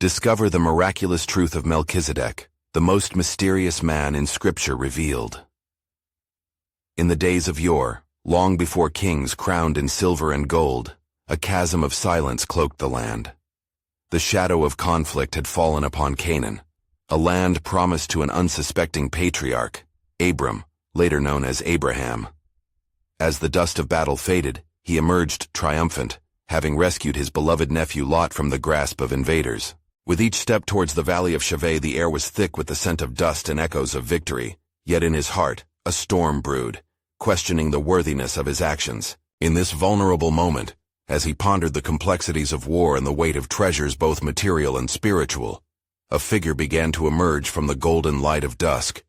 Discover the miraculous truth of Melchizedek, the most mysterious man in Scripture revealed. In the days of yore, long before kings crowned in silver and gold, a chasm of silence cloaked the land. The shadow of conflict had fallen upon Canaan, a land promised to an unsuspecting patriarch, Abram, later known as Abraham. As the dust of battle faded, he emerged triumphant, having rescued his beloved nephew Lot from the grasp of invaders. With each step towards the valley of Shaveh, the air was thick with the scent of dust and echoes of victory, yet in his heart, a storm brewed, questioning the worthiness of his actions. In this vulnerable moment, as he pondered the complexities of war and the weight of treasures both material and spiritual, a figure began to emerge from the golden light of dusk.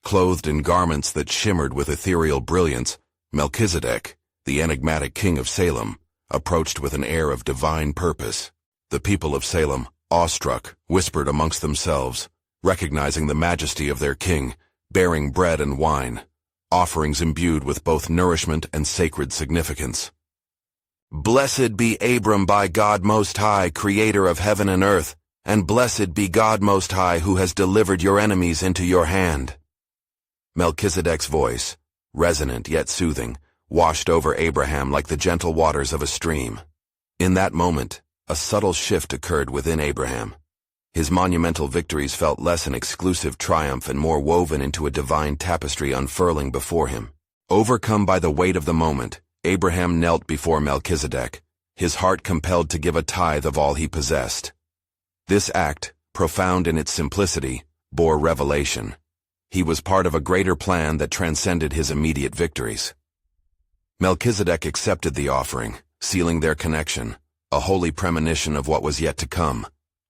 Clothed in garments that shimmered with ethereal brilliance, Melchizedek, the enigmatic king of Salem, approached with an air of divine purpose. The people of Salem, awestruck, whispered amongst themselves, recognizing the majesty of their king, bearing bread and wine, offerings imbued with both nourishment and sacred significance. "Blessed be Abram by God Most High, creator of heaven and earth, and blessed be God Most High who has delivered your enemies into your hand." Melchizedek's voice, resonant yet soothing, washed over Abraham like the gentle waters of a stream. In that moment, a subtle shift occurred within Abraham. His monumental victories felt less an exclusive triumph and more woven into a divine tapestry unfurling before him. Overcome by the weight of the moment, Abraham knelt before Melchizedek, his heart compelled to give a tithe of all he possessed. This act, profound in its simplicity, bore revelation. He was part of a greater plan that transcended his immediate victories. Melchizedek accepted the offering, sealing their connection, a holy premonition of what was yet to come,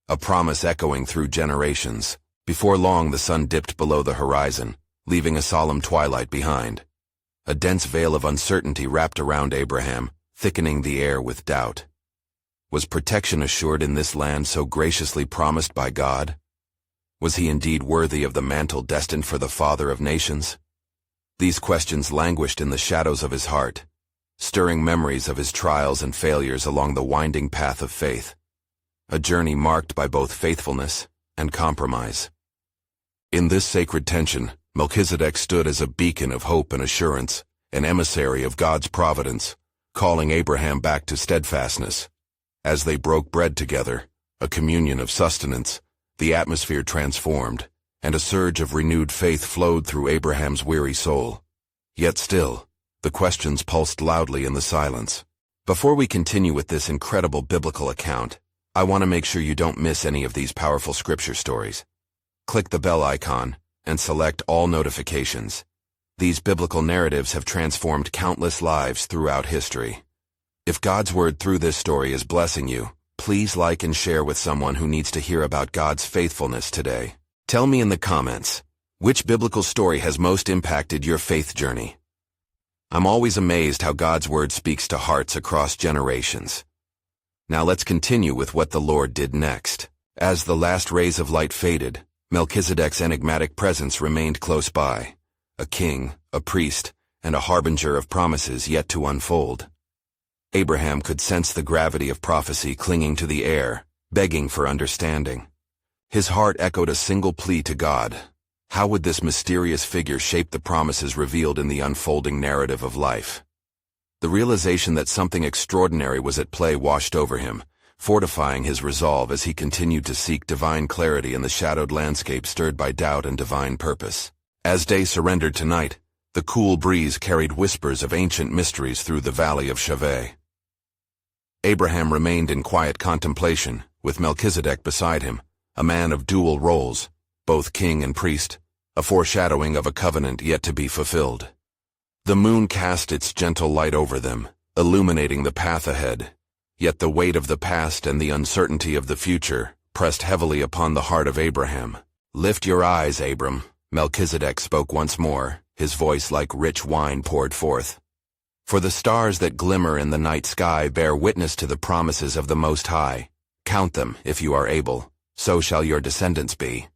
a promise echoing through generations. Before long the sun dipped below the horizon, leaving a solemn twilight behind. A dense veil of uncertainty wrapped around Abraham, thickening the air with doubt. Was protection assured in this land so graciously promised by God? Was he indeed worthy of the mantle destined for the Father of nations? These questions languished in the shadows of his heart, stirring memories of his trials and failures along the winding path of faith, a journey marked by both faithfulness and compromise. In this sacred tension, Melchizedek stood as a beacon of hope and assurance, an emissary of God's providence, calling Abraham back to steadfastness. As they broke bread together, a communion of sustenance, the atmosphere transformed, and a surge of renewed faith flowed through Abraham's weary soul. Yet still, the questions pulsed loudly in the silence. Before we continue with this incredible biblical account, I want to make sure you don't miss any of these powerful scripture stories. Click the bell icon and select all notifications. These biblical narratives have transformed countless lives throughout history. If God's word through this story is blessing you, please like and share with someone who needs to hear about God's faithfulness today. Tell me in the comments, which biblical story has most impacted your faith journey? I'm always amazed how God's word speaks to hearts across generations. Now let's continue with what the Lord did next. As the last rays of light faded, Melchizedek's enigmatic presence remained close by, a king, a priest, and a harbinger of promises yet to unfold. Abraham could sense the gravity of prophecy clinging to the air, begging for understanding. His heart echoed a single plea to God. How would this mysterious figure shape the promises revealed in the unfolding narrative of life? The realization that something extraordinary was at play washed over him, fortifying his resolve as he continued to seek divine clarity in the shadowed landscape stirred by doubt and divine purpose. As day surrendered to night, the cool breeze carried whispers of ancient mysteries through the valley of Shaveh. Abraham remained in quiet contemplation, with Melchizedek beside him, a man of dual roles, both king and priest, a foreshadowing of a covenant yet to be fulfilled. The moon cast its gentle light over them, illuminating the path ahead, yet the weight of the past and the uncertainty of the future pressed heavily upon the heart of Abraham. "Lift your eyes, Abram," Melchizedek spoke once more, his voice like rich wine poured forth. "For the stars that glimmer in the night sky bear witness to the promises of the Most High. Count them, if you are able, so shall your descendants be."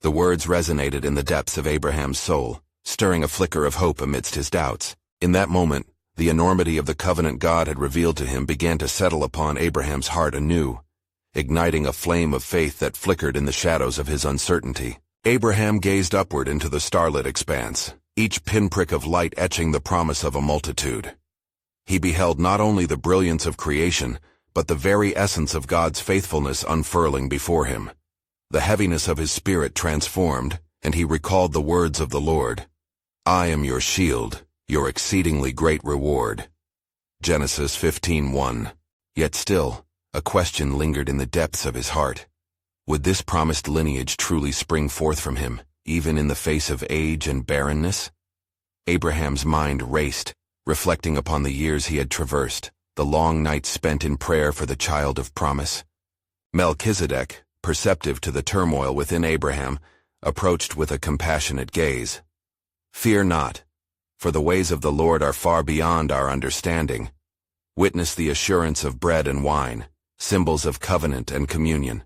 The words resonated in the depths of Abraham's soul, stirring a flicker of hope amidst his doubts. In that moment, the enormity of the covenant God had revealed to him began to settle upon Abraham's heart anew. igniting a flame of faith that flickered in the shadows of his uncertainty. Abraham gazed upward into the starlit expanse, each pinprick of light etching the promise of a multitude. He beheld not only the brilliance of creation, but the very essence of God's faithfulness unfurling before him. The heaviness of his spirit transformed, and he recalled the words of the Lord, "I am your shield, your exceedingly great reward." Genesis 15:1. Yet still, a question lingered in the depths of his heart. Would this promised lineage truly spring forth from him, even in the face of age and barrenness? Abraham's mind raced, reflecting upon the years he had traversed, the long nights spent in prayer for the child of promise. Melchizedek, perceptive to the turmoil within Abraham, approached with a compassionate gaze. "Fear not, for the ways of the Lord are far beyond our understanding. Witness the assurance of bread and wine, symbols of covenant and communion.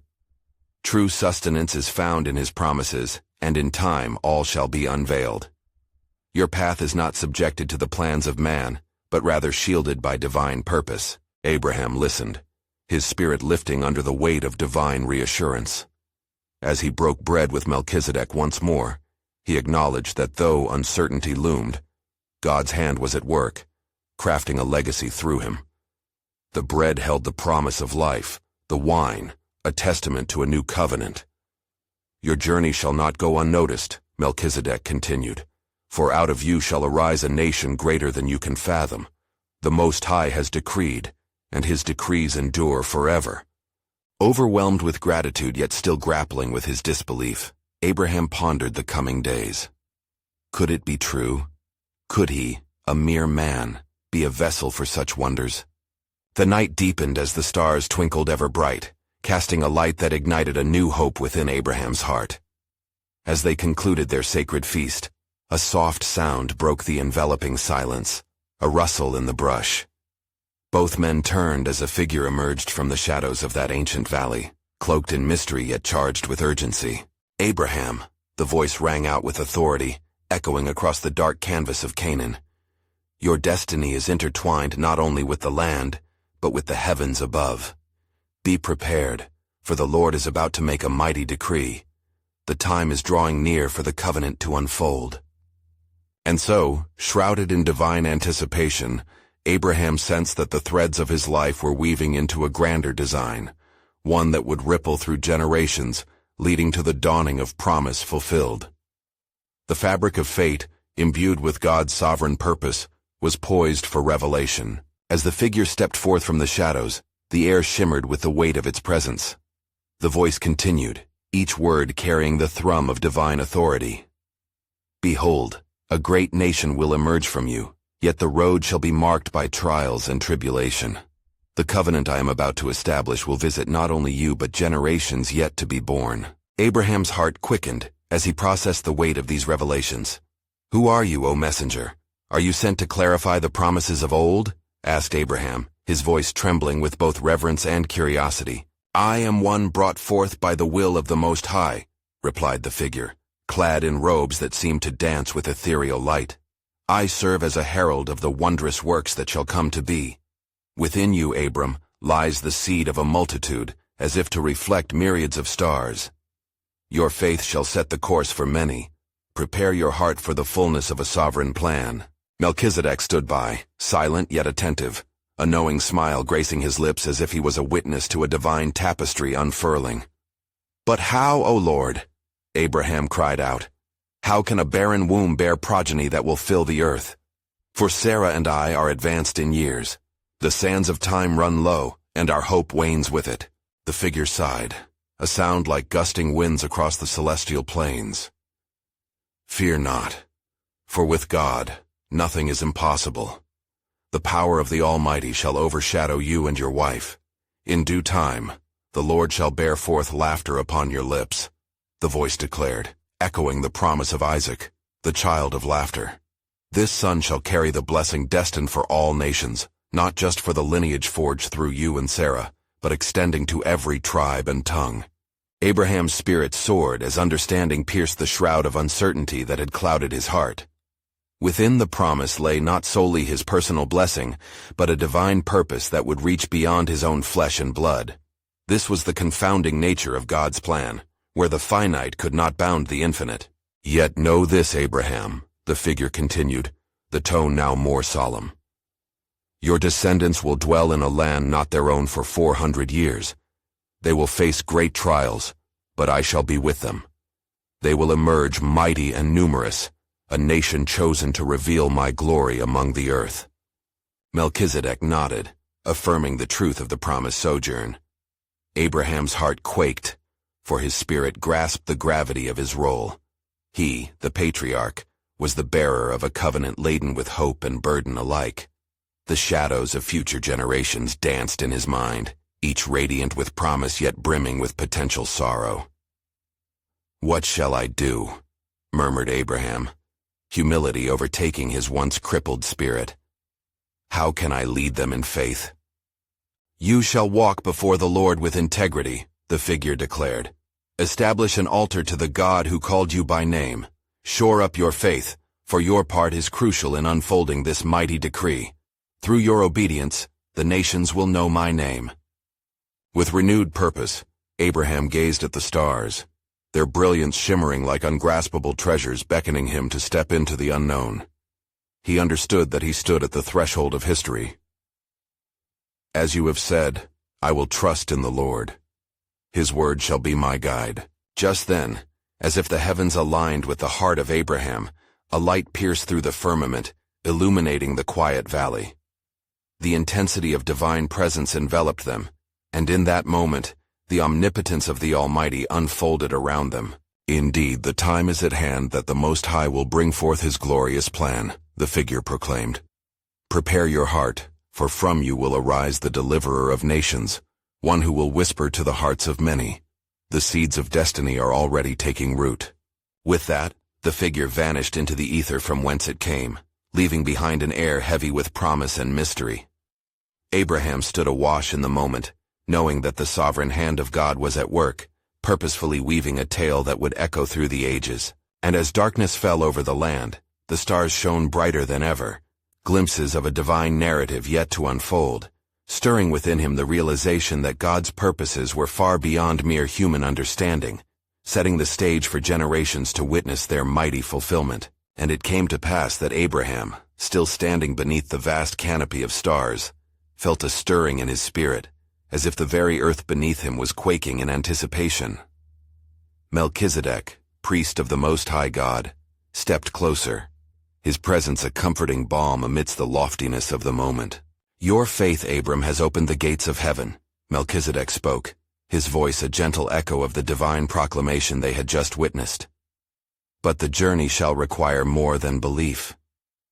True sustenance is found in his promises, and in time all shall be unveiled. Your path is not subjected to the plans of man, but rather shielded by divine purpose." Abraham listened, his spirit lifting under the weight of divine reassurance. As he broke bread with Melchizedek once more, he acknowledged that though uncertainty loomed, God's hand was at work, crafting a legacy through him. The bread held the promise of life, the wine, a testament to a new covenant. "Your journey shall not go unnoticed," Melchizedek continued, "for out of you shall arise a nation greater than you can fathom. The Most High has decreed, and his decrees endure forever." Overwhelmed with gratitude yet still grappling with his disbelief, Abraham pondered the coming days. Could it be true? Could he, a mere man, be a vessel for such wonders? The night deepened as the stars twinkled ever bright, casting a light that ignited a new hope within Abraham's heart. As they concluded their sacred feast, a soft sound broke the enveloping silence, a rustle in the brush. Both men turned as a figure emerged from the shadows of that ancient valley, cloaked in mystery yet charged with urgency. "Abraham," the voice rang out with authority, echoing across the dark canvas of Canaan. "Your destiny is intertwined not only with the land, but with the heavens above. Be prepared, for the Lord is about to make a mighty decree. The time is drawing near for the covenant to unfold." And so, shrouded in divine anticipation, Abraham sensed that the threads of his life were weaving into a grander design, one that would ripple through generations, leading to the dawning of promise fulfilled. The fabric of fate, imbued with God's sovereign purpose, was poised for revelation. As the figure stepped forth from the shadows, the air shimmered with the weight of its presence. The voice continued, each word carrying the thrum of divine authority. "Behold, a great nation will emerge from you, yet the road shall be marked by trials and tribulation. The covenant I am about to establish will visit not only you but generations yet to be born." Abraham's heart quickened as he processed the weight of these revelations. "Who are you, O messenger? Are you sent to clarify the promises of old?" asked Abraham, his voice trembling with both reverence and curiosity. "I am one brought forth by the will of the Most High," replied the figure, clad in robes that seemed to dance with ethereal light. "I serve as a herald of the wondrous works that shall come to be. Within you, Abram, lies the seed of a multitude, as if to reflect myriads of stars. Your faith shall set the course for many. Prepare your heart for the fullness of a sovereign plan." Melchizedek stood by, silent yet attentive, a knowing smile gracing his lips as if he was a witness to a divine tapestry unfurling. "But how, O Lord?" Abraham cried out. "How can a barren womb bear progeny that will fill the earth? For Sarah and I are advanced in years. The sands of time run low, and our hope wanes with it." The figure sighed, a sound like gusting winds across the celestial plains. "Fear not, for with God nothing is impossible. The power of the Almighty shall overshadow you and your wife. In due time, the Lord shall bear forth laughter upon your lips," the voice declared, echoing the promise of Isaac, the child of laughter. "This son shall carry the blessing destined for all nations, not just for the lineage forged through you and Sarah, but extending to every tribe and tongue." Abraham's spirit soared as understanding pierced the shroud of uncertainty that had clouded his heart. Within the promise lay not solely his personal blessing, but a divine purpose that would reach beyond his own flesh and blood. This was the confounding nature of God's plan, where the finite could not bound the infinite. Yet know this, Abraham, the figure continued, the tone now more solemn. Your descendants will dwell in a land not their own for 400 years. They will face great trials, but I shall be with them. They will emerge mighty and numerous, a nation chosen to reveal my glory among the earth. Melchizedek nodded, affirming the truth of the promised sojourn. Abraham's heart quaked, for his spirit grasped the gravity of his role. He, the patriarch, was the bearer of a covenant laden with hope and burden alike. The shadows of future generations danced in his mind, each radiant with promise yet brimming with potential sorrow. "What shall I do?" murmured Abraham, humility overtaking his once crippled spirit. "How can I lead them in faith?" "You shall walk before the Lord with integrity," the figure declared. "Establish an altar to the God who called you by name. Shore up your faith, for your part is crucial in unfolding this mighty decree. Through your obedience, the nations will know my name." With renewed purpose, Abraham gazed at the stars, their brilliance shimmering like ungraspable treasures beckoning him to step into the unknown. He understood that he stood at the threshold of history. "As you have said, I will trust in the Lord. His word shall be my guide." Just then, as if the heavens aligned with the heart of Abraham, a light pierced through the firmament, illuminating the quiet valley. The intensity of divine presence enveloped them, and in that moment, the omnipotence of the Almighty unfolded around them. "Indeed, the time is at hand that the Most High will bring forth His glorious plan," the figure proclaimed. "Prepare your heart, for from you will arise the deliverer of nations, one who will whisper to the hearts of many. The seeds of destiny are already taking root." With that, the figure vanished into the ether from whence it came, leaving behind an air heavy with promise and mystery. Abraham stood awash in the moment, knowing that the sovereign hand of God was at work, purposefully weaving a tale that would echo through the ages. And as darkness fell over the land, the stars shone brighter than ever, glimpses of a divine narrative yet to unfold, stirring within him the realization that God's purposes were far beyond mere human understanding, setting the stage for generations to witness their mighty fulfillment. And it came to pass that Abraham, still standing beneath the vast canopy of stars, felt a stirring in his spirit, as if the very earth beneath him was quaking in anticipation. Melchizedek, priest of the Most High God, stepped closer, his presence a comforting balm amidst the loftiness of the moment. "Your faith, Abram, has opened the gates of heaven," Melchizedek spoke, his voice a gentle echo of the divine proclamation they had just witnessed. "But the journey shall require more than belief.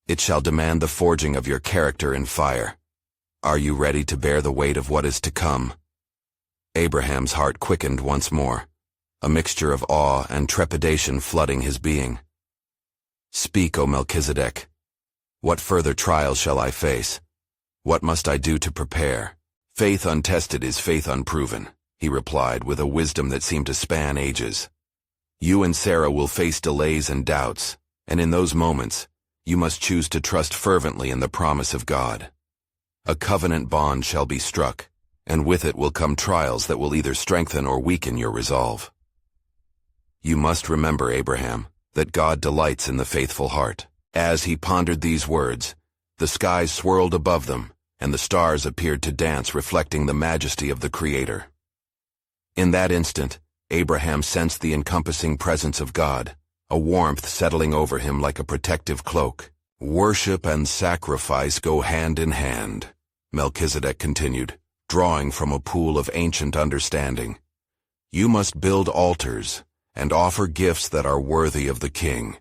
It shall demand the forging of your character in fire. Are you ready to bear the weight of what is to come?" Abraham's heart quickened once more, a mixture of awe and trepidation flooding his being. "Speak, O Melchizedek. What further trials shall I face? What must I do to prepare?" "Faith untested is faith unproven," he replied with a wisdom that seemed to span ages. "You and Sarah will face delays and doubts, and in those moments, you must choose to trust fervently in the promise of God. A covenant bond shall be struck, and with it will come trials that will either strengthen or weaken your resolve. You must remember, Abraham, that God delights in the faithful heart." As he pondered these words, the skies swirled above them, and the stars appeared to dance, reflecting the majesty of the Creator. In that instant, Abraham sensed the encompassing presence of God, a warmth settling over him like a protective cloak. "Worship and sacrifice go hand in hand," Melchizedek continued, drawing from a pool of ancient understanding. "You must build altars and offer gifts that are worthy of the King.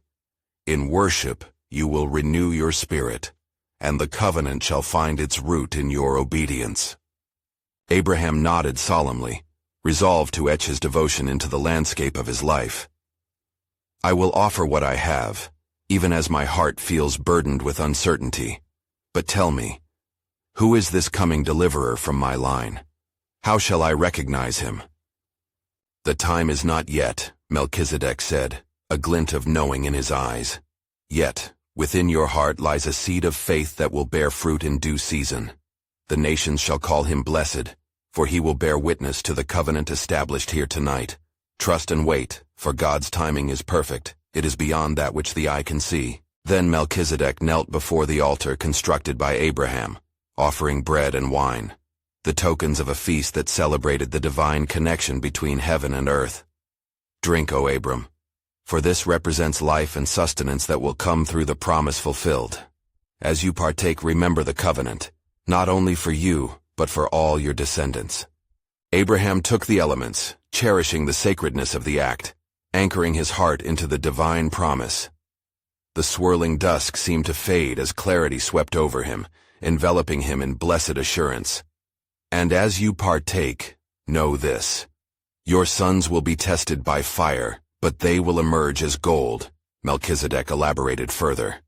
In worship, you will renew your spirit, and the covenant shall find its root in your obedience." Abraham nodded solemnly, resolved to etch his devotion into the landscape of his life. "I will offer what I have, even as my heart feels burdened with uncertainty. But tell me, who is this coming deliverer from my line? How shall I recognize him?" "The time is not yet," Melchizedek said, a glint of knowing in his eyes. "Yet, within your heart lies a seed of faith that will bear fruit in due season. The nations shall call him blessed, for he will bear witness to the covenant established here tonight. Trust and wait, for God's timing is perfect. It is beyond that which the eye can see." Then Melchizedek knelt before the altar constructed by Abraham, offering bread and wine, the tokens of a feast that celebrated the divine connection between heaven and earth. "Drink, O Abram, for this represents life and sustenance that will come through the promise fulfilled. As you partake, remember the covenant, not only for you, but for all your descendants." Abraham took the elements, cherishing the sacredness of the act, anchoring his heart into the divine promise. The swirling dusk seemed to fade as clarity swept over him, enveloping him in blessed assurance. "And as you partake, know this: your sons will be tested by fire, but they will emerge as gold," Melchizedek elaborated further.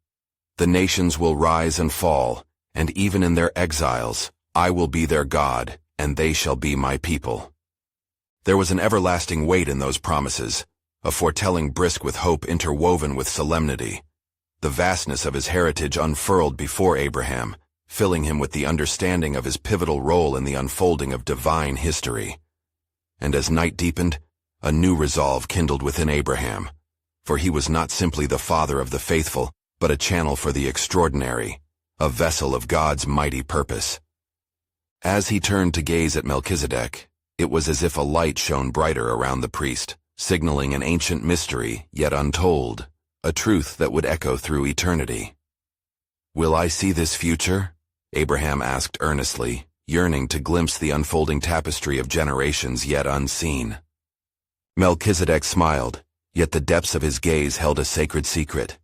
"The nations will rise and fall, and even in their exiles, I will be their God, and they shall be my people." There was an everlasting weight in those promises, a foretelling brisk with hope interwoven with solemnity. The vastness of his heritage unfurled before Abraham, filling him with the understanding of his pivotal role in the unfolding of divine history. And as night deepened, a new resolve kindled within Abraham, for he was not simply the father of the faithful, but a channel for the extraordinary, a vessel of God's mighty purpose. As he turned to gaze at Melchizedek, it was as if a light shone brighter around the priest, signaling an ancient mystery yet untold, a truth that would echo through eternity. "Will I see this future?" Abraham asked earnestly, yearning to glimpse the unfolding tapestry of generations yet unseen. Melchizedek smiled, yet the depths of his gaze held a sacred secret.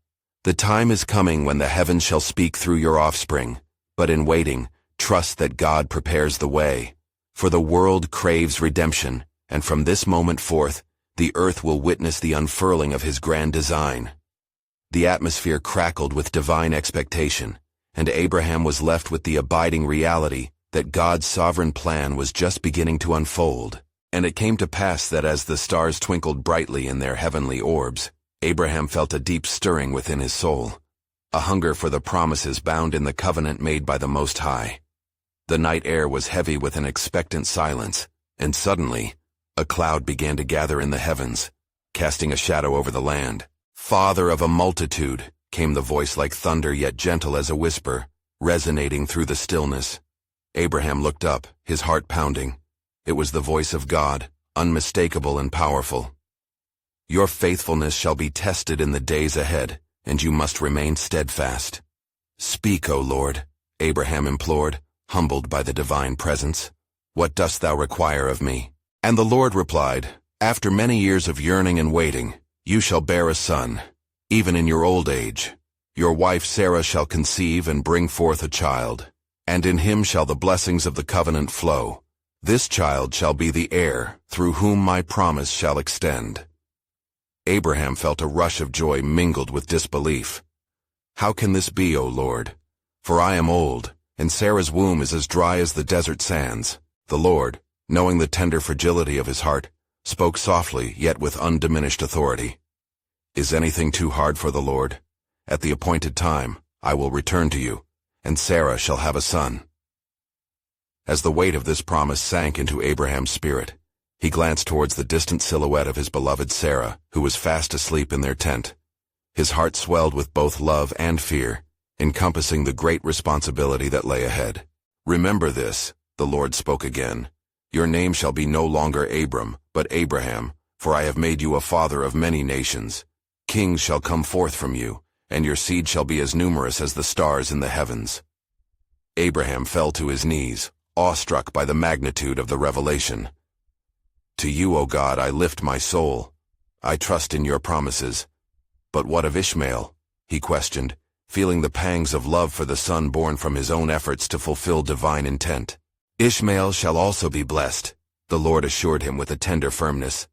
"The time is coming when the heavens shall speak through your offspring, but in waiting, trust that God prepares the way. For the world craves redemption, and from this moment forth, the earth will witness the unfurling of his grand design." The atmosphere crackled with divine expectation, and Abraham was left with the abiding reality that God's sovereign plan was just beginning to unfold. And it came to pass that as the stars twinkled brightly in their heavenly orbs, Abraham felt a deep stirring within his soul, a hunger for the promises bound in the covenant made by the Most High. The night air was heavy with an expectant silence, and suddenly, a cloud began to gather in the heavens, casting a shadow over the land. "Father of a multitude," came the voice like thunder yet gentle as a whisper, resonating through the stillness. Abraham looked up, his heart pounding. It was the voice of God, unmistakable and powerful. "Your faithfulness shall be tested in the days ahead, and you must remain steadfast." "Speak, O Lord," Abraham implored, humbled by the divine presence. "What dost thou require of me?" And the Lord replied, "After many years of yearning and waiting, you shall bear a son, even in your old age. Your wife Sarah shall conceive and bring forth a child, and in him shall the blessings of the covenant flow. This child shall be the heir, through whom my promise shall extend." Abraham felt a rush of joy mingled with disbelief. "How can this be, O Lord? For I am old, and Sarah's womb is as dry as the desert sands." The Lord, knowing the tender fragility of his heart, spoke softly yet with undiminished authority. "Is anything too hard for the Lord? At the appointed time, I will return to you, and Sarah shall have a son." As the weight of this promise sank into Abraham's spirit, he glanced towards the distant silhouette of his beloved Sarah, who was fast asleep in their tent. His heart swelled with both love and fear, encompassing the great responsibility that lay ahead. "Remember this," the Lord spoke again. "Your name shall be no longer Abram, but Abraham, for I have made you a father of many nations. Kings shall come forth from you, and your seed shall be as numerous as the stars in the heavens." Abraham fell to his knees, awestruck by the magnitude of the revelation. "To you, O God, I lift my soul. I trust in your promises." "But what of Ishmael?" he questioned, feeling the pangs of love for the son born from his own efforts to fulfill divine intent. "Ishmael shall also be blessed," the Lord assured him with a tender firmness.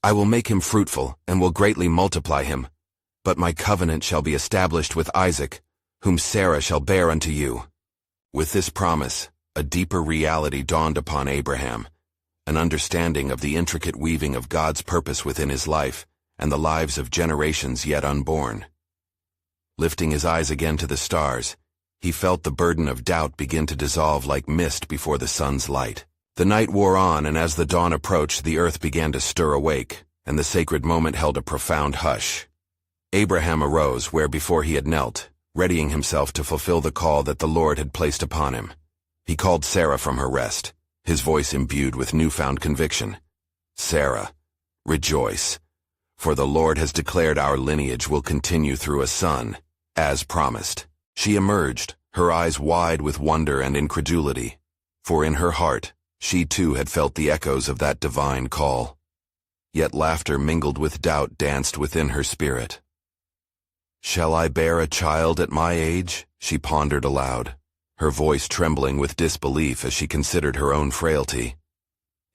"I will make him fruitful and will greatly multiply him. But my covenant shall be established with Isaac, whom Sarah shall bear unto you." With this promise, a deeper reality dawned upon Abraham, an understanding of the intricate weaving of God's purpose within his life and the lives of generations yet unborn. Lifting his eyes again to the stars, he felt the burden of doubt begin to dissolve like mist before the sun's light. The night wore on, and as the dawn approached, the earth began to stir awake, and the sacred moment held a profound hush. Abraham arose where before he had knelt, readying himself to fulfill the call that the Lord had placed upon him. He called Sarah from her rest, his voice imbued with newfound conviction. "Sarah, rejoice, for the Lord has declared our lineage will continue through a son, as promised." She emerged, her eyes wide with wonder and incredulity, for in her heart, she too had felt the echoes of that divine call. Yet laughter mingled with doubt danced within her spirit. "Shall I bear a child at my age?" she pondered aloud, her voice trembling with disbelief as she considered her own frailty.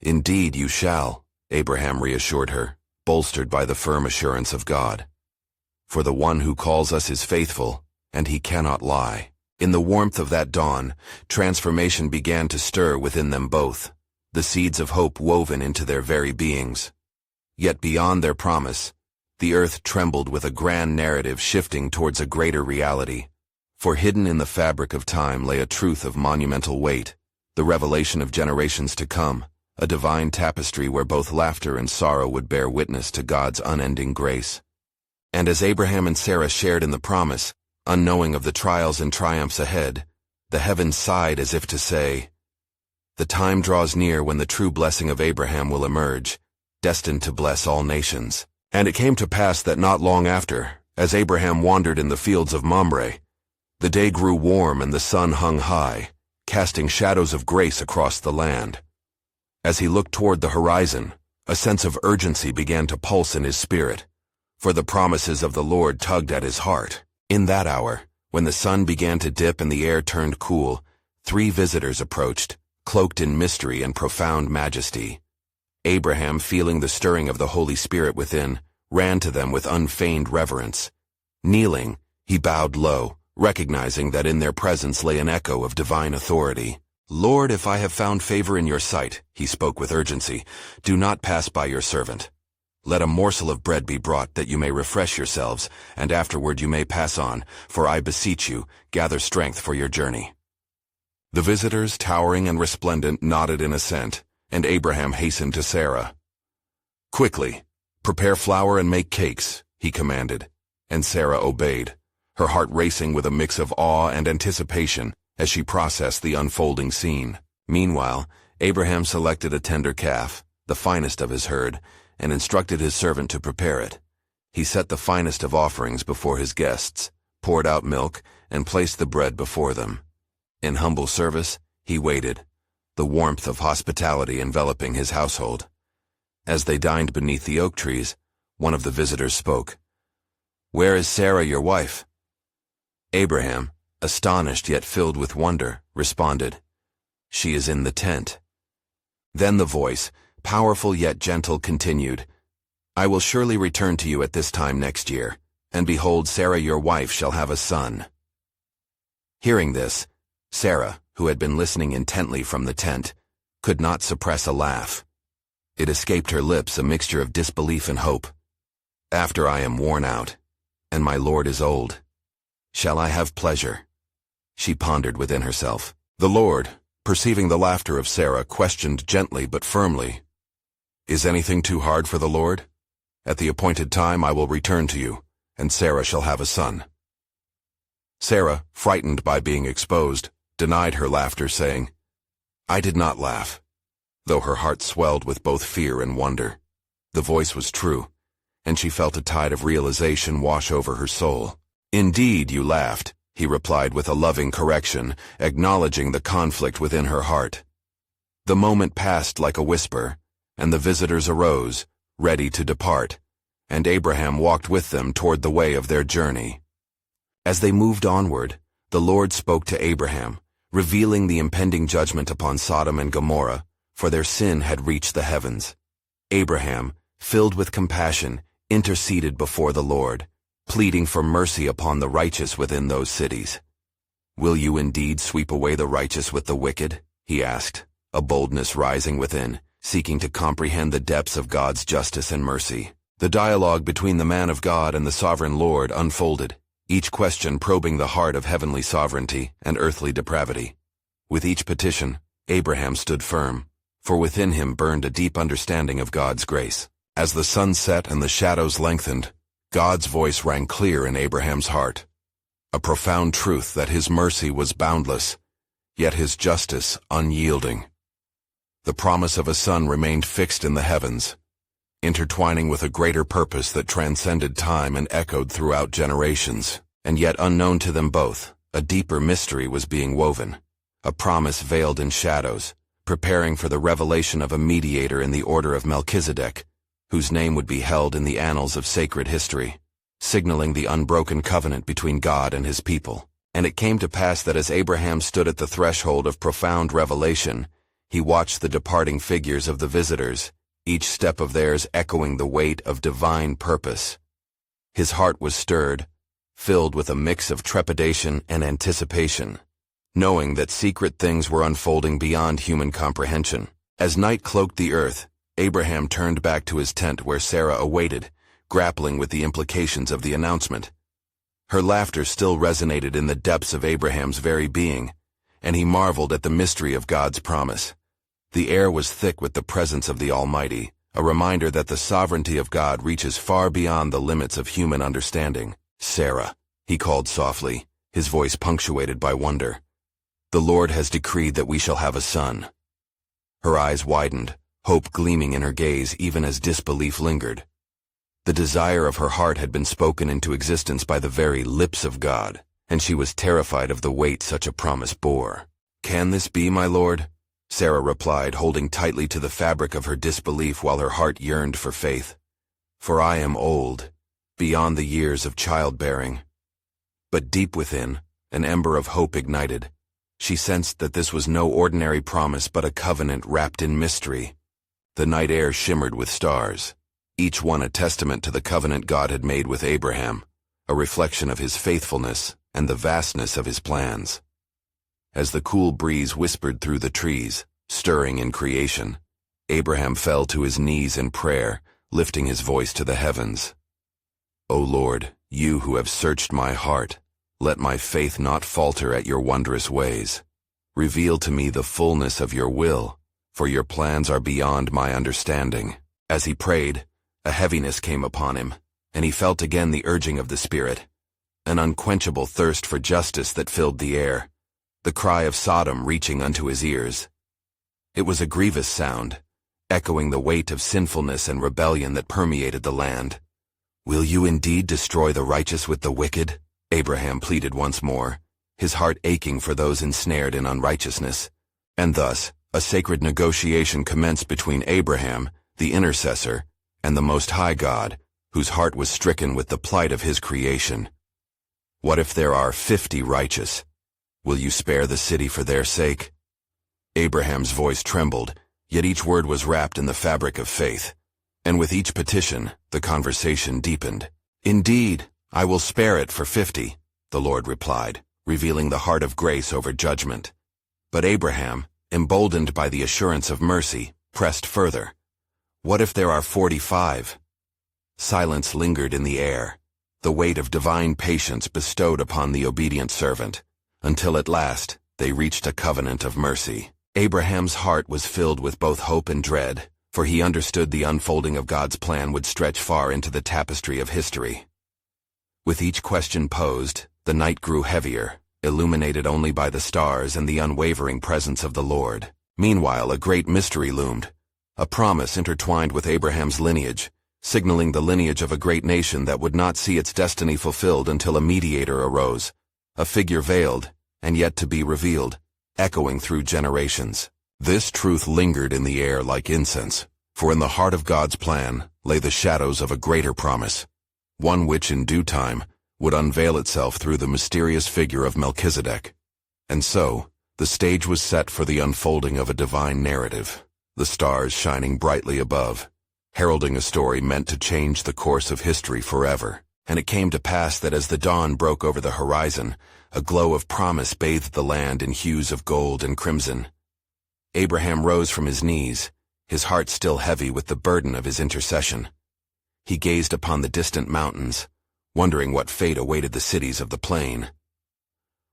"Indeed you shall," Abraham reassured her, bolstered by the firm assurance of God. "For the one who calls us is faithful, and he cannot lie." In the warmth of that dawn, transformation began to stir within them both, the seeds of hope woven into their very beings. Yet beyond their promise, the earth trembled with a grand narrative shifting towards a greater reality. For hidden in the fabric of time lay a truth of monumental weight, the revelation of generations to come, a divine tapestry where both laughter and sorrow would bear witness to God's unending grace. And as Abraham and Sarah shared in the promise, unknowing of the trials and triumphs ahead, the heavens sighed as if to say, "The time draws near when the true blessing of Abraham will emerge, destined to bless all nations." And it came to pass that not long after, as Abraham wandered in the fields of Mamre, the day grew warm and the sun hung high, casting shadows of grace across the land. As he looked toward the horizon, a sense of urgency began to pulse in his spirit, for the promises of the Lord tugged at his heart. In that hour, when the sun began to dip and the air turned cool, 3 visitors approached, cloaked in mystery and profound majesty. Abraham, feeling the stirring of the Holy Spirit within, ran to them with unfeigned reverence. Kneeling, he bowed low, recognizing that in their presence lay an echo of divine authority. "Lord, if I have found favor in your sight," he spoke with urgency, "do not pass by your servant. Let a morsel of bread be brought that you may refresh yourselves, and afterward you may pass on, for I beseech you, gather strength for your journey." The visitors, towering and resplendent, nodded in assent, and Abraham hastened to Sarah. "Quickly, prepare flour and make cakes," he commanded, and Sarah obeyed, her heart racing with a mix of awe and anticipation as she processed the unfolding scene. Meanwhile, Abraham selected a tender calf, the finest of his herd, and instructed his servant to prepare it. He set the finest of offerings before his guests, poured out milk, and placed the bread before them. In humble service, he waited, the warmth of hospitality enveloping his household. As they dined beneath the oak trees, one of the visitors spoke. "Where is Sarah, your wife?" Abraham, astonished yet filled with wonder, responded, "She is in the tent." Then the voice, powerful yet gentle, continued, "I will surely return to you at this time next year, and behold, Sarah your wife shall have a son." Hearing this, Sarah, who had been listening intently from the tent, could not suppress a laugh. It escaped her lips, a mixture of disbelief and hope. "After I am worn out, and my Lord is old, shall I have pleasure?" she pondered within herself. The Lord, perceiving the laughter of Sarah, questioned gently but firmly, "Is anything too hard for the Lord? At the appointed time I will return to you, and Sarah shall have a son." Sarah, frightened by being exposed, denied her laughter, saying, "I did not laugh," though her heart swelled with both fear and wonder. The voice was true, and she felt a tide of realization wash over her soul. "Indeed, you laughed," he replied with a loving correction, acknowledging the conflict within her heart. The moment passed like a whisper, and the visitors arose, ready to depart, and Abraham walked with them toward the way of their journey. As they moved onward, the Lord spoke to Abraham, revealing the impending judgment upon Sodom and Gomorrah, for their sin had reached the heavens. Abraham, filled with compassion, interceded before the Lord, pleading for mercy upon the righteous within those cities. "Will you indeed sweep away the righteous with the wicked?" he asked, a boldness rising within, seeking to comprehend the depths of God's justice and mercy. The dialogue between the man of God and the sovereign Lord unfolded, each question probing the heart of heavenly sovereignty and earthly depravity. With each petition, Abraham stood firm, for within him burned a deep understanding of God's grace. As the sun set and the shadows lengthened, God's voice rang clear in Abraham's heart, a profound truth that his mercy was boundless, yet his justice unyielding. The promise of a son remained fixed in the heavens, intertwining with a greater purpose that transcended time and echoed throughout generations. And yet unknown to them both, a deeper mystery was being woven, a promise veiled in shadows, preparing for the revelation of a mediator in the order of Melchizedek, whose name would be held in the annals of sacred history, signaling the unbroken covenant between God and his people. And it came to pass that as Abraham stood at the threshold of profound revelation, he watched the departing figures of the visitors, each step of theirs echoing the weight of divine purpose. His heart was stirred, filled with a mix of trepidation and anticipation, knowing that secret things were unfolding beyond human comprehension. As night cloaked the earth, Abraham turned back to his tent where Sarah awaited, grappling with the implications of the announcement. Her laughter still resonated in the depths of Abraham's very being, and he marveled at the mystery of God's promise. The air was thick with the presence of the Almighty, a reminder that the sovereignty of God reaches far beyond the limits of human understanding. "Sarah," he called softly, his voice punctuated by wonder. "The Lord has decreed that we shall have a son." Her eyes widened, hope gleaming in her gaze even as disbelief lingered. The desire of her heart had been spoken into existence by the very lips of God, and she was terrified of the weight such a promise bore. "Can this be, my Lord?" Sarah replied, holding tightly to the fabric of her disbelief while her heart yearned for faith. "For I am old, beyond the years of childbearing." But deep within, an ember of hope ignited. She sensed that this was no ordinary promise but a covenant wrapped in mystery. The night air shimmered with stars, each one a testament to the covenant God had made with Abraham, a reflection of his faithfulness and the vastness of his plans. As the cool breeze whispered through the trees, stirring in creation, Abraham fell to his knees in prayer, lifting his voice to the heavens. "O Lord, you who have searched my heart, let my faith not falter at your wondrous ways. Reveal to me the fullness of your will, for your plans are beyond my understanding." As he prayed, a heaviness came upon him, and he felt again the urging of the Spirit, an unquenchable thirst for justice that filled the air, the cry of Sodom reaching unto his ears. It was a grievous sound, echoing the weight of sinfulness and rebellion that permeated the land. "Will you indeed destroy the righteous with the wicked?" Abraham pleaded once more, his heart aching for those ensnared in unrighteousness. And thus, a sacred negotiation commenced between Abraham, the intercessor, and the Most High God, whose heart was stricken with the plight of his creation. "What if there are 50 righteous? Will you spare the city for their sake?" Abraham's voice trembled, yet each word was wrapped in the fabric of faith. And with each petition, the conversation deepened. "Indeed, I will spare it for 50, the Lord replied, revealing the heart of grace over judgment. But Abraham, emboldened by the assurance of mercy, pressed further. "What if there are 45? Silence lingered in the air, the weight of divine patience bestowed upon the obedient servant, until at last they reached a covenant of mercy. Abraham's heart was filled with both hope and dread, for he understood the unfolding of God's plan would stretch far into the tapestry of history. With each question posed, the night grew heavier, illuminated only by the stars and the unwavering presence of the Lord. Meanwhile, a great mystery loomed, a promise intertwined with Abraham's lineage, signaling the lineage of a great nation that would not see its destiny fulfilled until a mediator arose, a figure veiled, and yet to be revealed, echoing through generations. This truth lingered in the air like incense, for in the heart of God's plan lay the shadows of a greater promise, one which in due time would unveil itself through the mysterious figure of Melchizedek. And so, the stage was set for the unfolding of a divine narrative, the stars shining brightly above, heralding a story meant to change the course of history forever. And it came to pass that as the dawn broke over the horizon, a glow of promise bathed the land in hues of gold and crimson. Abraham rose from his knees, his heart still heavy with the burden of his intercession. He gazed upon the distant mountains, wondering what fate awaited the cities of the plain.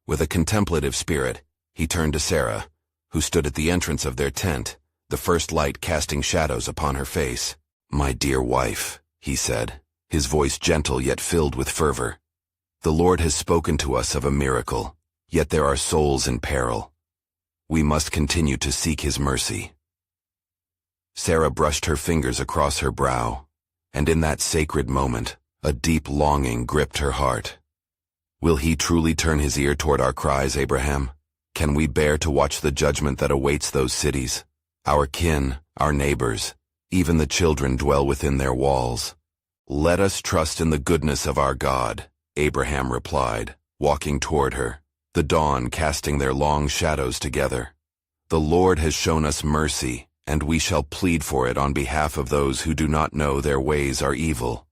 With a contemplative spirit, he turned to Sarah, who stood at the entrance of their tent, the first light casting shadows upon her face. "My dear wife," he said, his voice gentle yet filled with fervor, "the Lord has spoken to us of a miracle, yet there are souls in peril. We must continue to seek his mercy." Sarah brushed her fingers across her brow, and in that sacred moment, a deep longing gripped her heart. "Will he truly turn his ear toward our cries, Abraham? Can we bear to watch the judgment that awaits those cities? Our kin, our neighbors, even the children dwell within their walls." "Let us trust in the goodness of our God," Abraham replied, walking toward her, the dawn casting their long shadows together. "The Lord has shown us mercy, and we shall plead for it on behalf of those who do not know their ways are evil."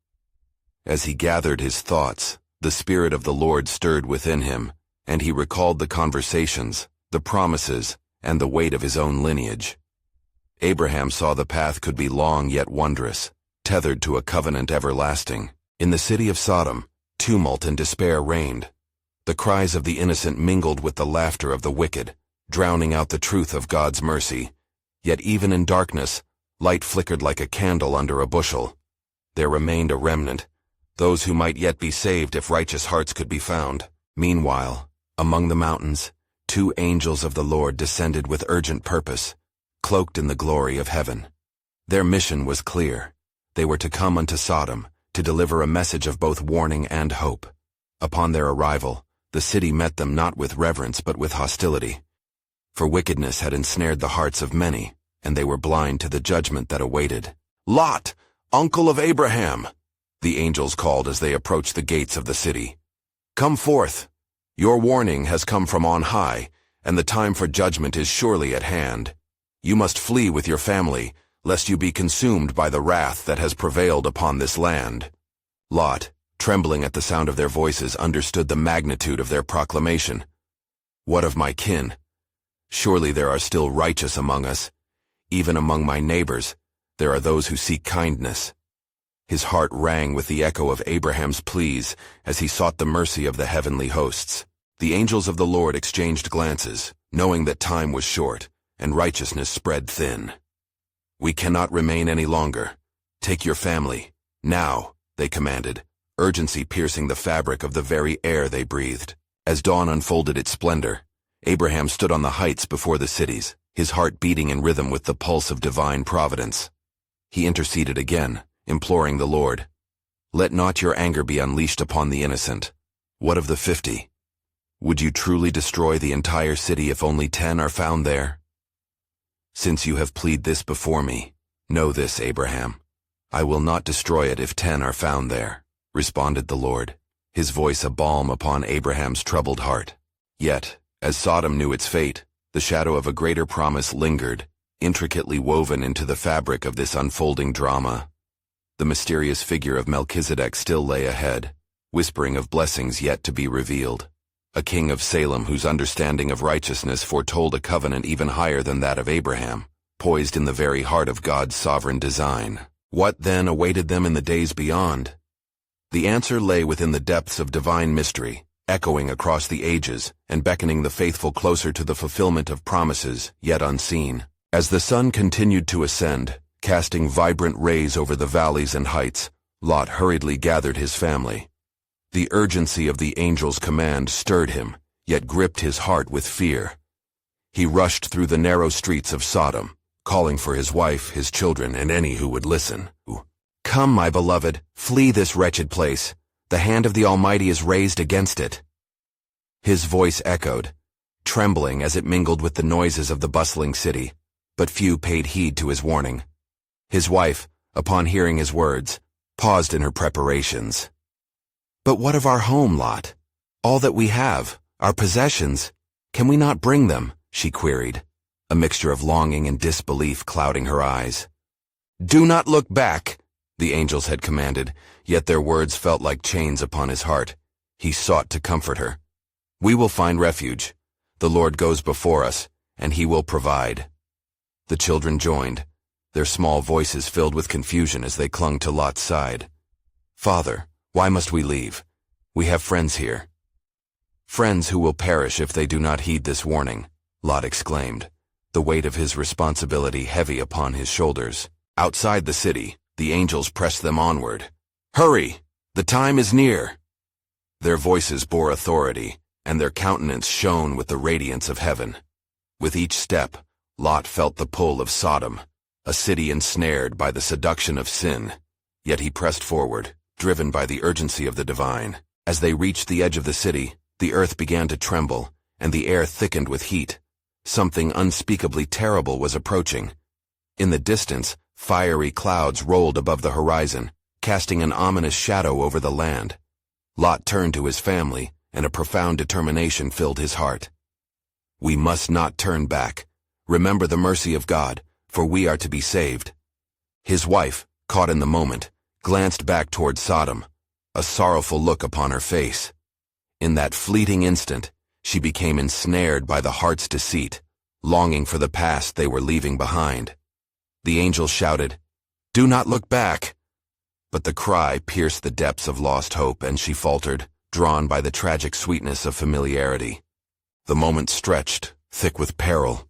As he gathered his thoughts, the Spirit of the Lord stirred within him, and he recalled the conversations, the promises, and the weight of his own lineage. Abraham saw the path could be long yet wondrous, tethered to a covenant everlasting. In the city of Sodom, tumult and despair reigned. The cries of the innocent mingled with the laughter of the wicked, drowning out the truth of God's mercy. Yet even in darkness, light flickered like a candle under a bushel. There remained a remnant, those who might yet be saved if righteous hearts could be found. Meanwhile, among the mountains, 2 angels of the Lord descended with urgent purpose, cloaked in the glory of heaven. Their mission was clear. They were to come unto Sodom, to deliver a message of both warning and hope. Upon their arrival, the city met them not with reverence but with hostility. For wickedness had ensnared the hearts of many, and they were blind to the judgment that awaited. "Lot, uncle of Abraham," the angels called as they approached the gates of the city. "Come forth. Your warning has come from on high, and the time for judgment is surely at hand. You must flee with your family, lest you be consumed by the wrath that has prevailed upon this land." Lot, trembling at the sound of their voices, understood the magnitude of their proclamation. "What of my kin? Surely there are still righteous among us. Even among my neighbors, there are those who seek kindness." His heart rang with the echo of Abraham's pleas as he sought the mercy of the heavenly hosts. The angels of the Lord exchanged glances, knowing that time was short, and righteousness spread thin. "We cannot remain any longer. Take your family, now," they commanded, urgency piercing the fabric of the very air they breathed. As dawn unfolded its splendor, Abraham stood on the heights before the cities, his heart beating in rhythm with the pulse of divine providence. He interceded again, imploring the Lord, "Let not your anger be unleashed upon the innocent. What of the 50? Would you truly destroy the entire city if only 10 are found there? Since you have pleaded this before me, know this, Abraham. I will not destroy it if 10 are found there," responded the Lord, his voice a balm upon Abraham's troubled heart. Yet, as Sodom knew its fate, the shadow of a greater promise lingered, intricately woven into the fabric of this unfolding drama. The mysterious figure of Melchizedek still lay ahead, whispering of blessings yet to be revealed. A king of Salem whose understanding of righteousness foretold a covenant even higher than that of Abraham, poised in the very heart of God's sovereign design. What then awaited them in the days beyond? The answer lay within the depths of divine mystery, echoing across the ages and beckoning the faithful closer to the fulfillment of promises yet unseen. As the sun continued to ascend, casting vibrant rays over the valleys and heights, Lot hurriedly gathered his family. The urgency of the angel's command stirred him, yet gripped his heart with fear. He rushed through the narrow streets of Sodom, calling for his wife, his children, and any who would listen. "Come, my beloved, flee this wretched place. The hand of the Almighty is raised against it." His voice echoed, trembling as it mingled with the noises of the bustling city, but few paid heed to his warning. His wife, upon hearing his words, paused in her preparations. "But what of our home, Lot? All that we have, our possessions, can we not bring them?" she queried, a mixture of longing and disbelief clouding her eyes. "Do not look back," the angels had commanded, yet their words felt like chains upon his heart. He sought to comfort her. "We will find refuge. The Lord goes before us, and he will provide." The children joined, their small voices filled with confusion as they clung to Lot's side. "Father, why must we leave? We have friends here." "Friends who will perish if they do not heed this warning," Lot exclaimed. the weight of his responsibility heavy upon his shoulders. Outside the city, the angels pressed them onward. "Hurry! The time is near!" Their voices bore authority, and their countenance shone with the radiance of heaven. With each step, Lot felt the pull of Sodom, a city ensnared by the seduction of sin. Yet he pressed forward, driven by the urgency of the divine. As they reached the edge of the city, the earth began to tremble, and the air thickened with heat. Something unspeakably terrible was approaching. In the distance, fiery clouds rolled above the horizon, casting an ominous shadow over the land. Lot turned to his family, and a profound determination filled his heart. "We must not turn back. Remember the mercy of God, for we are to be saved." His wife, caught in the moment, glanced back toward Sodom, a sorrowful look upon her face. In that fleeting instant, she became ensnared by the heart's deceit, longing for the past they were leaving behind. The angel shouted, "Do not look back!" But the cry pierced the depths of lost hope, and she faltered, drawn by the tragic sweetness of familiarity. The moment stretched, thick with peril,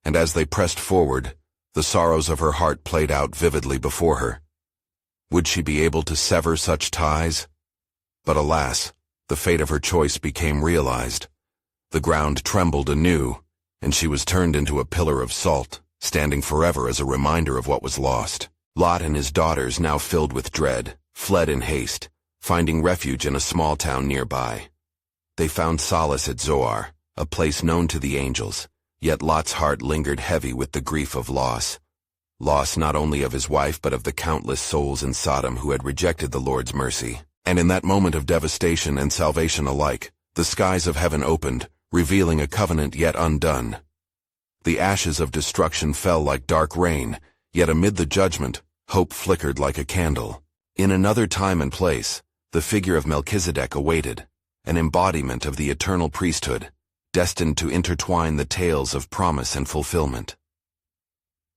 and as they pressed forward, the sorrows of her heart played out vividly before her. Would she be able to sever such ties? But alas, the fate of her choice became realized. The ground trembled anew, and she was turned into a pillar of salt, standing forever as a reminder of what was lost. Lot and his daughters, now filled with dread, fled in haste, finding refuge in a small town nearby. They found solace at Zoar, a place known to the angels, yet Lot's heart lingered heavy with the grief of loss. Loss not only of his wife but of the countless souls in Sodom who had rejected the Lord's mercy. And in that moment of devastation and salvation alike, the skies of heaven opened, revealing a covenant yet undone. The ashes of destruction fell like dark rain, yet amid the judgment, hope flickered like a candle. In another time and place, the figure of Melchizedek awaited, an embodiment of the eternal priesthood, destined to intertwine the tales of promise and fulfillment.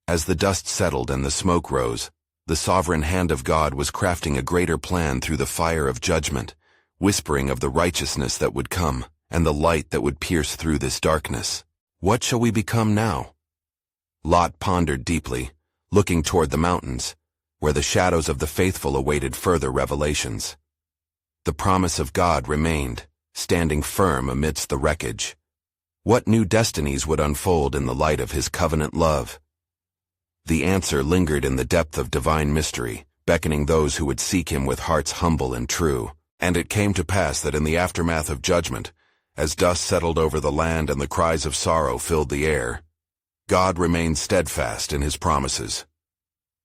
As the dust settled and the smoke rose, the sovereign hand of God was crafting a greater plan through the fire of judgment, whispering of the righteousness that would come, and the light that would pierce through this darkness. What shall we become now? Lot pondered deeply, looking toward the mountains, where the shadows of the faithful awaited further revelations. The promise of God remained, standing firm amidst the wreckage. What new destinies would unfold in the light of his covenant love? The answer lingered in the depth of divine mystery, beckoning those who would seek him with hearts humble and true. And it came to pass that in the aftermath of judgment, as dust settled over the land and the cries of sorrow filled the air, God remained steadfast in his promises.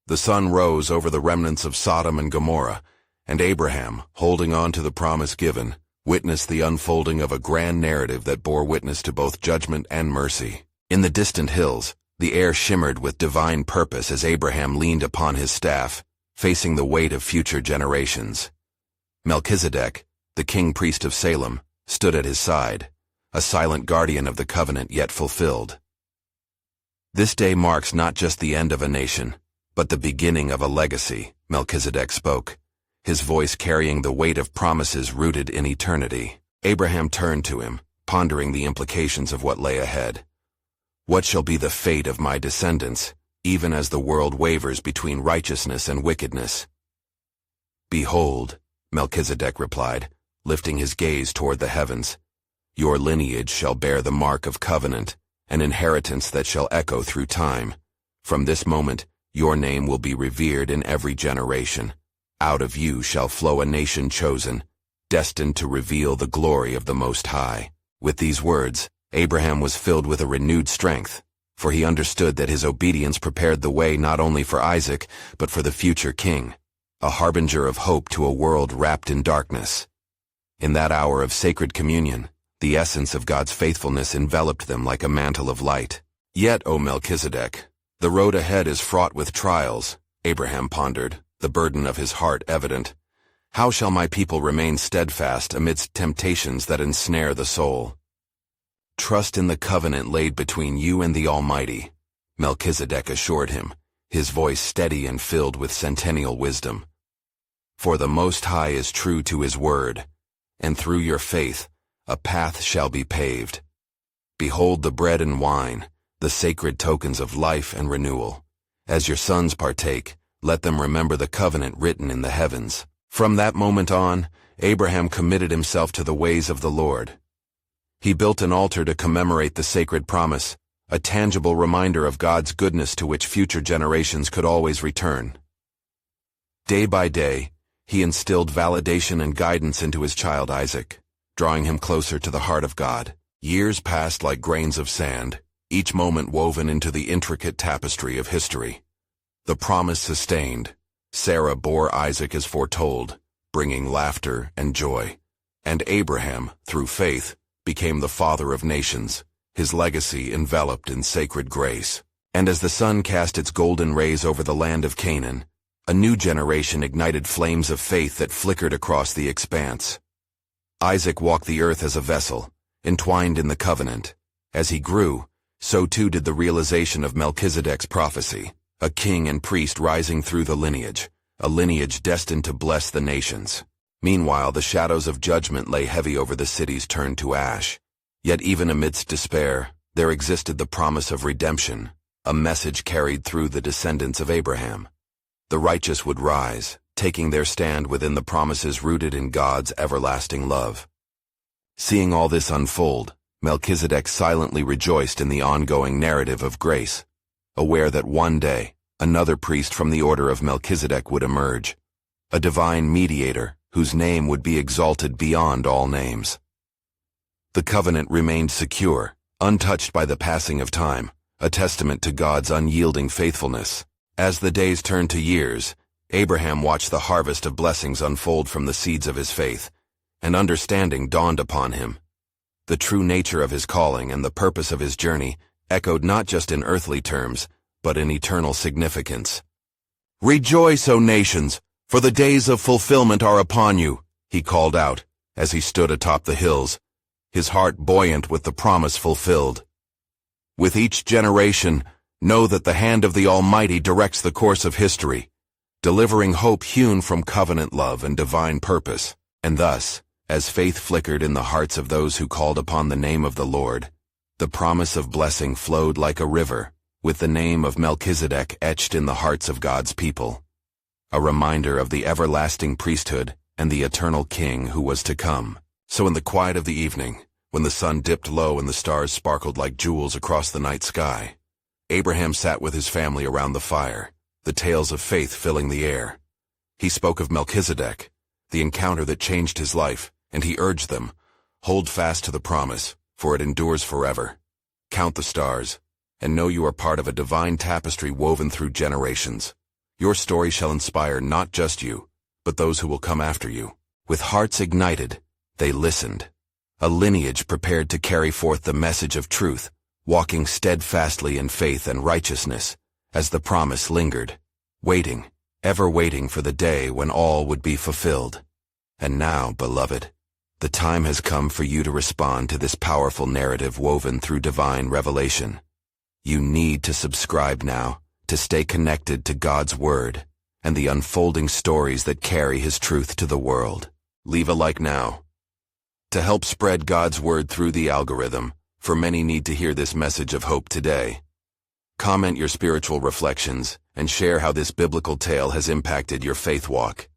The sun rose over the remnants of Sodom and Gomorrah, and Abraham, holding on to the promise given, witnessed the unfolding of a grand narrative that bore witness to both judgment and mercy. In the distant hills, the air shimmered with divine purpose as Abraham leaned upon his staff, facing the weight of future generations. Melchizedek, the king-priest of Salem, stood at his side, a silent guardian of the covenant yet fulfilled. This day marks not just the end of a nation, but the beginning of a legacy, Melchizedek spoke, his voice carrying the weight of promises rooted in eternity. Abraham turned to him, pondering the implications of what lay ahead. What shall be the fate of my descendants, even as the world wavers between righteousness and wickedness? Behold, Melchizedek replied, lifting his gaze toward the heavens, your lineage shall bear the mark of covenant, an inheritance that shall echo through time. From this moment, your name will be revered in every generation. Out of you shall flow a nation chosen, destined to reveal the glory of the Most High. With these words, Abraham was filled with a renewed strength, for he understood that his obedience prepared the way not only for Isaac, but for the future king, a harbinger of hope to a world wrapped in darkness. In that hour of sacred communion, the essence of God's faithfulness enveloped them like a mantle of light. Yet, O Melchizedek, the road ahead is fraught with trials, Abraham pondered, the burden of his heart evident. How shall my people remain steadfast amidst temptations that ensnare the soul? Trust in the covenant laid between you and the Almighty, Melchizedek assured him, his voice steady and filled with centennial wisdom. For the Most High is true to his word, and through your faith a path shall be paved. Behold the bread and wine, the sacred tokens of life and renewal. As your sons partake, let them remember the covenant written in the heavens. From that moment on, Abraham committed himself to the ways of the Lord. He built an altar to commemorate the sacred promise, a tangible reminder of God's goodness to which future generations could always return. Day by day, he instilled validation and guidance into his child Isaac, drawing him closer to the heart of God. Years passed like grains of sand, each moment woven into the intricate tapestry of history. The promise sustained. Sarah bore Isaac as foretold, bringing laughter and joy. And Abraham, through faith, became the father of nations, his legacy enveloped in sacred grace. And as the sun cast its golden rays over the land of Canaan, a new generation ignited flames of faith that flickered across the expanse. Isaac walked the earth as a vessel, entwined in the covenant. As he grew, so too did the realization of Melchizedek's prophecy, a king and priest rising through the lineage, a lineage destined to bless the nations. Meanwhile, the shadows of judgment lay heavy over the cities turned to ash. Yet even amidst despair, there existed the promise of redemption, a message carried through the descendants of Abraham. The righteous would rise, taking their stand within the promises rooted in God's everlasting love. Seeing all this unfold, Melchizedek silently rejoiced in the ongoing narrative of grace, aware that one day, another priest from the order of Melchizedek would emerge, a divine mediator whose name would be exalted beyond all names. The covenant remained secure, untouched by the passing of time, a testament to God's unyielding faithfulness. As the days turned to years, Abraham watched the harvest of blessings unfold from the seeds of his faith, and understanding dawned upon him. The true nature of his calling and the purpose of his journey echoed not just in earthly terms, but in eternal significance. "Rejoice, O nations, for the days of fulfillment are upon you," he called out, as he stood atop the hills, his heart buoyant with the promise fulfilled. "With each generation, know that the hand of the Almighty directs the course of history, delivering hope hewn from covenant love and divine purpose. And thus, as faith flickered in the hearts of those who called upon the name of the Lord, the promise of blessing flowed like a river, with the name of Melchizedek etched in the hearts of God's people, a reminder of the everlasting priesthood and the eternal King who was to come. So in the quiet of the evening, when the sun dipped low and the stars sparkled like jewels across the night sky, Abraham sat with his family around the fire, the tales of faith filling the air. He spoke of Melchizedek, the encounter that changed his life, and he urged them, "Hold fast to the promise, for it endures forever. Count the stars, and know you are part of a divine tapestry woven through generations. Your story shall inspire not just you, but those who will come after you." With hearts ignited, they listened, a lineage prepared to carry forth the message of truth, walking steadfastly in faith and righteousness, as the promise lingered, waiting, ever waiting for the day when all would be fulfilled. And now, beloved, the time has come for you to respond to this powerful narrative woven through divine revelation. You need to subscribe now, to stay connected to God's Word and the unfolding stories that carry His truth to the world. Leave a like now. To help spread God's Word through the algorithm, for many need to hear this message of hope today. Comment your spiritual reflections and share how this biblical tale has impacted your faith walk.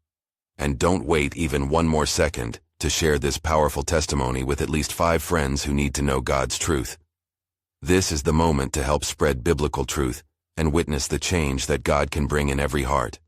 And don't wait even one more second to share this powerful testimony with at least 5 friends who need to know God's truth. This is the moment to help spread biblical truth and witness the change that God can bring in every heart.